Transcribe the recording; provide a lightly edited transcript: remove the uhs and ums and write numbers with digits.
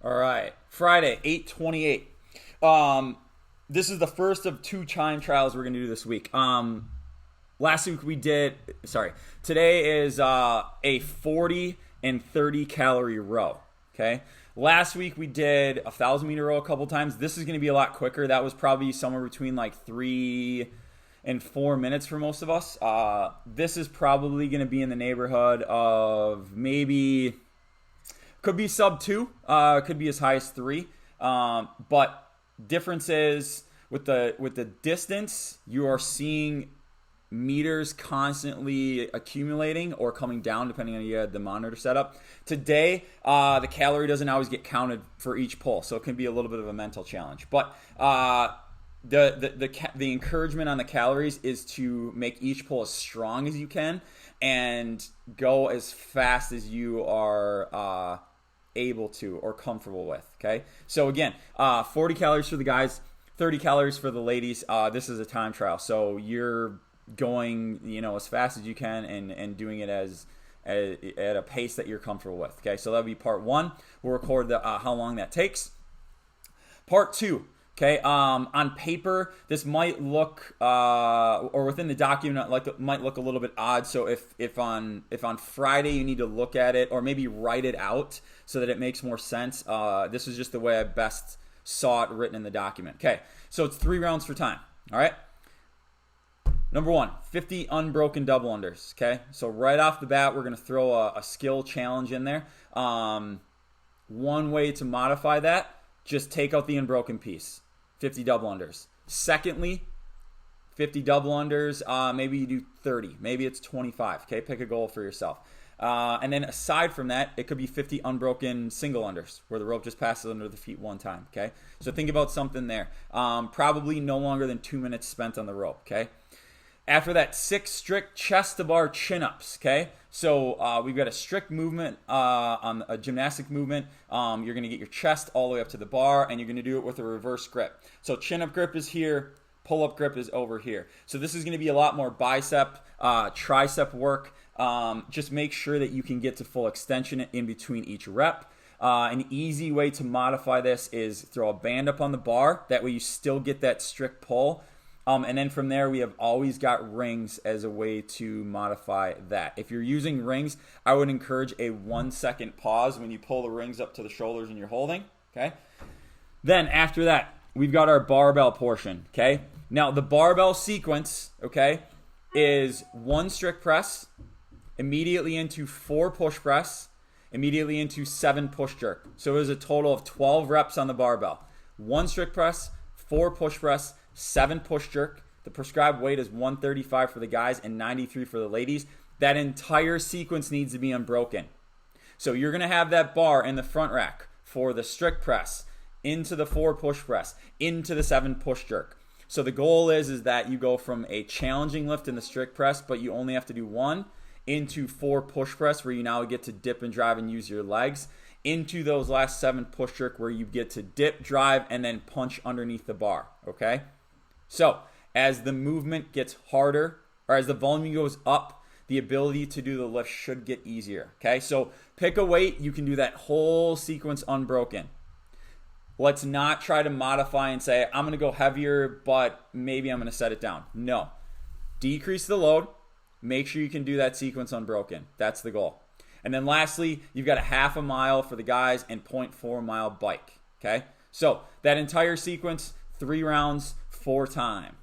All right, Friday, 8:28. This is the first of two time trials we're gonna do this week. Last week we did. Sorry, today is a 40 and 30 calorie row. Okay. Last week we did a 1,000 meter row a couple times. This is gonna be a lot quicker. That was probably somewhere between like 3 and 4 minutes for most of us. This is probably gonna be in the neighborhood of maybe. Could be sub 2, could be as high as 3. But difference is with the distance, you are seeing meters constantly accumulating or coming down depending on you had the monitor setup. Today, the calorie doesn't always get counted for each pull, so it can be a little bit of a mental challenge. But the encouragement on the calories is to make each pull as strong as you can and go as fast as you are able to or comfortable with. Okay, so again, 40 calories for the guys, 30 calories for the ladies. This is a time trial, so you're going as fast as you can and doing it at a pace that you're comfortable with. Okay, so that'll be part 1. We'll record how long that takes. Part 2. Okay, on paper, this might look, or within the document, might look a little bit odd. So if on Friday you need to look at it or maybe write it out so that it makes more sense, this is just the way I best saw it written in the document. Okay, so it's 3 rounds for time. All right. Number 1, 50 unbroken double unders. Okay, so right off the bat, we're gonna throw a skill challenge in there. One way to modify that. Just take out the unbroken piece, 50 double unders. Secondly, 50 double unders, maybe you do 30, maybe it's 25, okay? Pick a goal for yourself. And then aside from that, it could be 50 unbroken single unders, where the rope just passes under the feet one time, okay? So think about something there. Probably no longer than 2 minutes spent on the rope, okay? After that, 6 strict chest to bar chin-ups, okay? So we've got a strict movement on a gymnastic movement. You're going to get your chest all the way up to the bar, and you're going to do it with a reverse grip. So chin-up grip is here, pull-up grip is over here. So this is going to be a lot more bicep, tricep work. Just make sure that you can get to full extension in between each rep. An easy way to modify this is throw a band up on the bar. That way you still get that strict pull. And then from there, we have always got rings as a way to modify that. If you're using rings, I would encourage a 1-second pause when you pull the rings up to the shoulders and you're holding, okay? Then after that, we've got our barbell portion, okay? Now, the barbell sequence, okay, is 1 strict press, immediately into 4 push press, immediately into 7 push jerk. So it was a total of 12 reps on the barbell. 1 strict press, 4 push press, 7 push jerk. The prescribed weight is 135 for the guys and 93 for the ladies. That entire sequence needs to be unbroken. So you're going to have that bar in the front rack for the strict press, into the 4 push press, into the 7 push jerk. So the goal is that you go from a challenging lift in the strict press, but you only have to do 1, into 4 push press where you now get to dip and drive and use your legs, into those last 7 push jerk where you get to dip, drive, and then punch underneath the bar, okay? So as the movement gets harder, or as the volume goes up, the ability to do the lift should get easier, okay? So pick a weight, you can do that whole sequence unbroken. Let's not try to modify and say, I'm going to go heavier, but maybe I'm going to set it down. No. Decrease the load. Make sure you can do that sequence unbroken. That's the goal. And then lastly, you've got a 1/2 mile for the guys and 0.4 mile bike, okay? So that entire sequence, 3 rounds, 4 time.